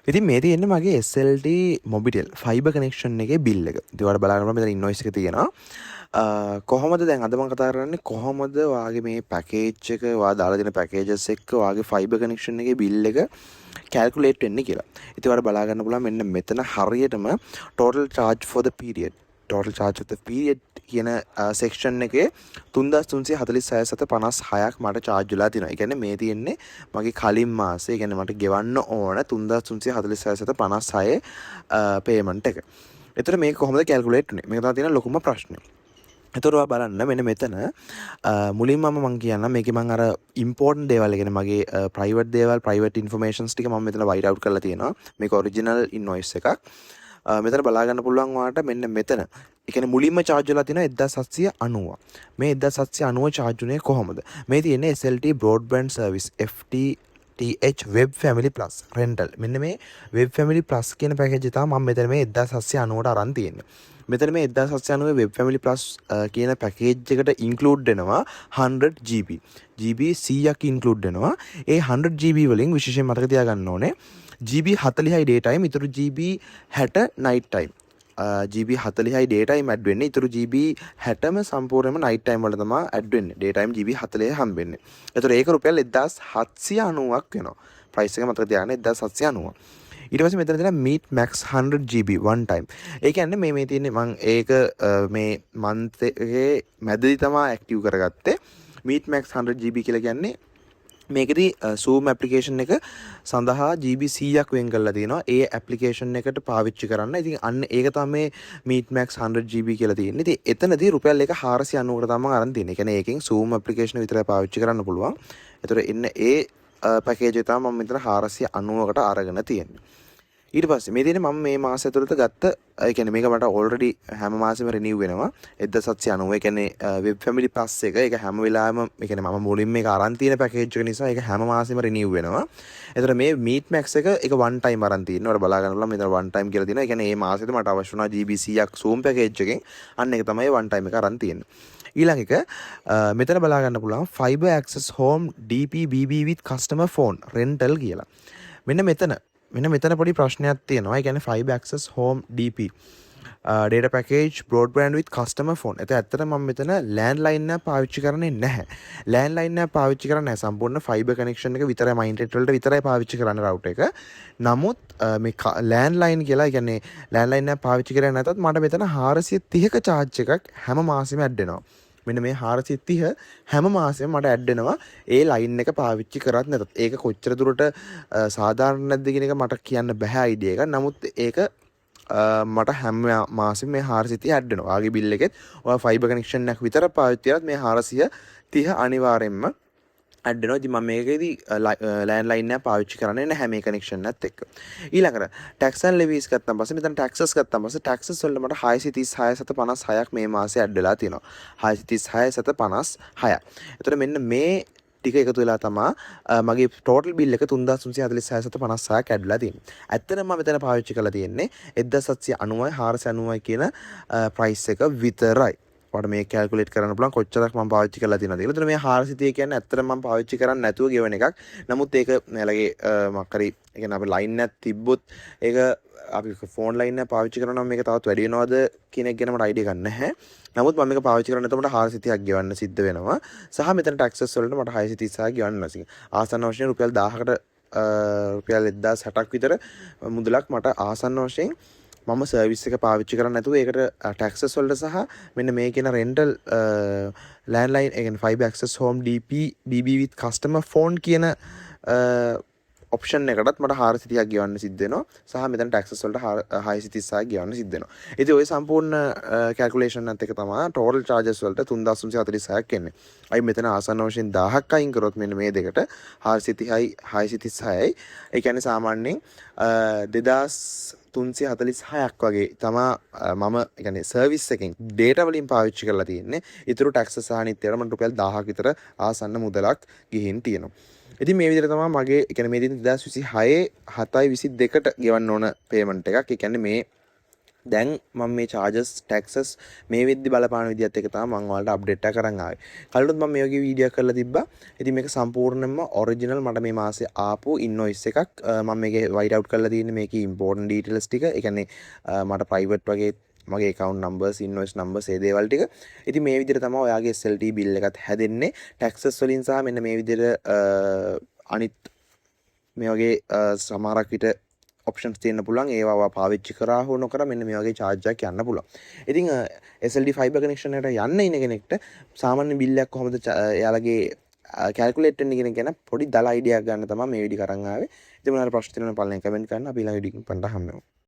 ඉතින් මේ තියෙන්නේ මගේ SLT මොබිටෙල් ෆයිබර් කනෙක්ෂන් එකේ බිල් එක. ඉතින් ඔයාලා බලා ගන්න මෙතන ඉන්වොයිස් එක තියෙනවා. කොහොමද දැන් අද මම කතා කරන්නේ කොහොමද ඔයාගේ මේ පැකේජ් එක ඔයා දාලා දෙන පැකේජස් එක්ක ඔයාගේ ෆයිබර් කනෙක්ෂන් එකේ බිල් එක කැල්කුලේට් වෙන්නේ කියලා. ඉතින් ඔයාලා බලා ගන්න පුළුවන් මෙන්න මෙතන හරියටම total charge for the period total charge of the period කියන සෙක්ෂන් එකේ 3346 සත 56ක් මට charge වෙලා තියෙනවා. ඒ කියන්නේ මේ තියෙන්නේ මගේ කලින් මාසේ. ඒ කියන්නේ මට ගෙවන්න ඕන 3346 සත 56 payment එක. එතකොට මේක කොහොමද කැල්කුලේට් වෙන්නේ? මේක තමයි තියෙන ලොකුම ප්‍රශ්නේ. එතකොට ඔයා බලන්න මෙන්න මෙතන මුලින්ම මම කියන්නම් මේකේ මම අර ඉම්පෝර්ටන්ට් දේවල් ඒ කියන්නේ මගේ ප්‍රයිවට් දේවල් ප්‍රයිවට් ඉන්ෆර්මේෂන්ස් ටික මම මෙතන වයිට් අවුට් කරලා තියෙනවා. මේක ඔරිජිනල් ඉන්වොයිස් එකක්. මෙතන බලා ගන්න පුළුවන් ඔයාලට මෙන්න මෙතන. ඒ කියන්නේ මුලින්ම charge වෙලා තියෙනවා 1790. මේ 1790 charge උනේ කොහොමද? මේ තියෙන්නේ SLT broadband service FTTH web family plus rental. මෙන්න මේ web family plus කියන පැකේජ් එක තමයි මම මෙතන මේ 1790ට අරන් තියෙන්නේ. මෙතන මේ 1790 web family plus කියන පැකේජ් එකට include වෙනවා 100 GB. GB 100ක් include වෙනවා. ඒ 100 GB වලින් විශේෂයෙන් මතක තියාගන්න ඕනේ GB 40යි day time ඉතුරු GB 60 night time. GB 40යි day time add වෙන්නේ. ඉතුරු GB 60ම සම්පූර්ණයෙන්ම night time වලට තමයි add වෙන්නේ. day time GB 40 හම්බෙන්නේ. ඒතර ඒක රුපියල් 1790ක් වෙනවා. price එක මතක තියාගන්න 1790. ඊට පස්සේ මෙතන තියෙනවා meet max 100 GB one time. ඒ කියන්නේ මේ තියෙන්නේ මම ඒක මේ month එකේ මැදදී තමයි active කරගත්තේ. meet max 100 GB කියලා කියන්නේ මේකෙදි Zoom application එක සඳහා GB 100ක් වෙන් කරලා තියෙනවා. ඒ application එකට පාවිච්චි කරන්න. ඉතින් අන්න ඒක තමයි meet max 100 GB කියලා තියෙන්නේ. ඉතින් එතනදී රුපියල් 490කට තමයි අරන් තියෙන්නේ. ඒ කියන්නේ ඒකෙන් Zoom application විතරයි පාවිච්චි කරන්න පුළුවන්. ඒතර එන්න ඒ පැකේජ් එක තමයි මම මෙතන 490කට අරගෙන තියෙන්නේ. ඊට පස්සේ මේ තියෙන්නේ මම මේ මාසය ඇතුළත ගත්ත ඒ කියන්නේ මේක මට ඔල්රෙඩි හැම මාසෙම රිනිව් වෙනවා 1790. ඒ කියන්නේ වෙබ් ෆැමිලි ප්ලස් එක ඒක හැම වෙලාවෙම ඒ කියන්නේ මම මුලින්ම මේක අරන් තියෙන පැකේජ් එක නිසා ඒක හැම මාසෙම රිනිව් වෙනවා. ඒතර මේ මීට් මැක්ස් එක ඒක වන් ටයිම් අරන් තියෙනවා. ඔයාලා බලා ගන්න පුළුවන් මෙතන වන් ටයිම් කියලා තියෙනවා. ඒ කියන්නේ මේ මාසෙද මට අවශ්‍ය වුණා GB 100ක් Zoom පැකේජ් එකෙන්. අන්න ඒක තමයි වන් ටයිම් එක අරන් තියෙන්නේ. ඊළඟ එක මෙතන බලා ගන්න පුළුවන් fiber access home DPBB with customer phone rental කියලා. මෙන්න මෙතන පොඩි ප්‍රශ්නයක් තියෙනවා. ඒ කියන්නේ fiber access home DP data package broadband with customer phone. ඒත් ඇත්තටම මම මෙතන landline එක පාවිච්චි කරන්නේ නැහැ. landline එක පාවිච්චි කරන්නේ නැහැ. සම්පූර්ණ fiber connection එක විතරයි Mindnet වලට විතරයි පාවිච්චි කරන්නේ router එක. නමුත් මේ landline කියලා කියන්නේ landline එක පාවිච්චි කරන්නේ නැතත් මට මෙතන 430ක charge එකක් හැම මාසෙම add වෙනවා. මෙන්න මේ 430 හැම මාසෙම මට ඇඩ් වෙනවා ඒ ලයින් එක පාවිච්චි කරත් නැතත්. ඒක කොච්චර දුරට සාධාරණ නැද්ද කියන එක මට කියන්න බෑ අයිඩියා එක. නමුත් ඒක මට හැම මාසෙම මේ 430 ඇඩ් වෙනවා. ආගේ බිල් එකෙත් ඔයා ෆයිබර් කනෙක්ෂන් එකක් විතර පාවිච්චි කරත් මේ 430 අනිවාර්යෙන්ම ඇඩ් වෙනවා. ඉතින් මම මේකේදී ලෑන්ඩ්ලයින් එක පාවිච්චි කරන්නේ නැහැ මේ කනෙක්ෂන් එකත් එක්ක. ඊළඟට ටැක්ස් ඇන්ඩ් ලෙවීස් ගත්තාම පස්සේ මෙතන ටැක්සස් ගත්තාම පස්සේ ටැක්සස් වලට මට 636.56ක් මේ මාසේ ඇඩ් වෙලා තියෙනවා. 636.56. එතකොට මෙන්න මේ ටික එකතු වෙලා තමයි මගේ ටෝටල් බිල් එක 3346.56ක් ඇඩ් වෙලා තියෙන්නේ. ඇත්තටම මම මෙතන පාවිච්චි කරලා තියෙන්නේ 1790යි 490යි කියන ප්‍රයිස් එක විතරයි. ඔයාලට මේ කැල්කියුලේට් කරන්න පුළුවන් කොච්චරක් මම පාවිච්චි කරලා තියෙනවද කියලා. එතන මේ 430 කියන්නේ ඇත්තටම මම පාවිච්චි කරන්නේ නැතුව ගෙවන එකක්. නමුත් ඒක මෙයාලගේ මොකක් හරි ඒ කියන්නේ අපි ලයින් එකක් තිබ්බොත් ඒක අපි ෆෝන් ලයින් එක පාවිච්චි කරනවා නම් මේක තවත් වැඩි වෙනවද කියන එක ගැන මට අයිඩියා ගන්න නැහැ. නමුත් මම මේක පාවිච්චි කරන්නේ නැතුව මට 430ක් ගෙවන්න සිද්ධ වෙනවා. සහ මෙතන ටැක්සස් වලට මට 636ක් ගෙවන්න නැසින්. ආසන්න වශයෙන් රුපියල් 1000කට රුපියල් 1060ක් විතර මුදලක් මට ආසන්න වශයෙන් මම සර්විස් එක පාවිච්චි කරන්නේ නැතුව ඒකට ටැක්සස් වලට සහ මෙන්න මේ කියන රෙන්ටල් ලෑන්ඩ්ලයින් ඒ කියන්නේ fiber access home DP BB with customer phone කියන ඔප්ෂන් එකටත් මට 430ක් ගෙවන්න සිද්ධ වෙනවා. සහ මෙතන ටැක්සස් වලට 636ක් ගෙවන්න සිද්ධ වෙනවා. ඉතින් ওই සම්පූර්ණ කැල්කියුලේෂන් එකත් එක තමයි ටෝටල් charges වලට 3346ක් එන්නේ. අයි මෙතන ආසන්න වශයෙන් 1000ක් අයින් කරොත් මෙන්න මේ දෙකට 430යි 636යි. ඒ කියන්නේ සාමාන්‍යයෙන් 2346ක් වගේ තමා මම يعني සර්විස් එකෙන් ඩේටා වලින් පාවිච්චි කරලා තියෙන්නේ. ඊටු ටැක්ස් සහ අනිත් ඒවාට මට රුපියල් 1000ක් විතර ආසන්න මුදලක් ගිහින් තියෙනවා. ඉතින් මේ විදිහට තමයි මගේ يعني මේ 2026 7යි 22ට ගෙවන්න ඕන පේමන්ට් එකක්. ඒ කියන්නේ මේ දැන් මම මේ charges taxes මේ වෙද්දි බලපාන විදිහත් එක තමයි මම ඔයාලට අප්ඩේට් එක කරන් ආවේ. කලිනුත් මම මේ වගේ වීඩියෝ එකක් කරලා තිබ්බා. ඉතින් මේක සම්පූර්ණයෙන්ම ඔරිජිනල් මට මේ මාසේ ආපු ඉන්වොයිස් එකක්. මම මේකේ වයිට් අවුට් කරලා තියෙන්නේ මේකේ ඉම්පෝර්ටන්ට් ඩීටේල්ස් ටික. ඒ කියන්නේ මට ප්‍රයිවට් වගේ මගේ account numbers invoice numbers ඒ දේවල් ටික. ඉතින් මේ විදිහට තමයි ඔයාගේ SLT bill එකත් හැදෙන්නේ. taxes වලින් සහ මෙන්න මේ විදිහට අනිත් මේ වගේ සමහරක් විට ඔප්ෂන්ස් තියෙන්න පුළුවන්. ඒවා පාවිච්චි කරා හෝ නොකරා මෙන්න මේ වගේ charge එකක් යන්න පුළුවන්. ඉතින් SLD fiber connection එකට යන්න ඉන්න කෙනෙක්ට සාමාන්‍ය බිල් එකක් කොහොමද එයාලගේ කැල්කුලේට් වෙන්නේ කියන එක ගැන පොඩි දල අයිඩියා එකක් ගන්න තමයි මේ වීඩියෝ කරන් ආවේ. ඉතින් මොනවාරි ප්‍රශ්න තියෙනවා නම් පල්ලෙන් කමෙන්ට් කරන්න. අපි ඊළඟ වීඩියෝ එකකින් පන්ට හම්බෙමු.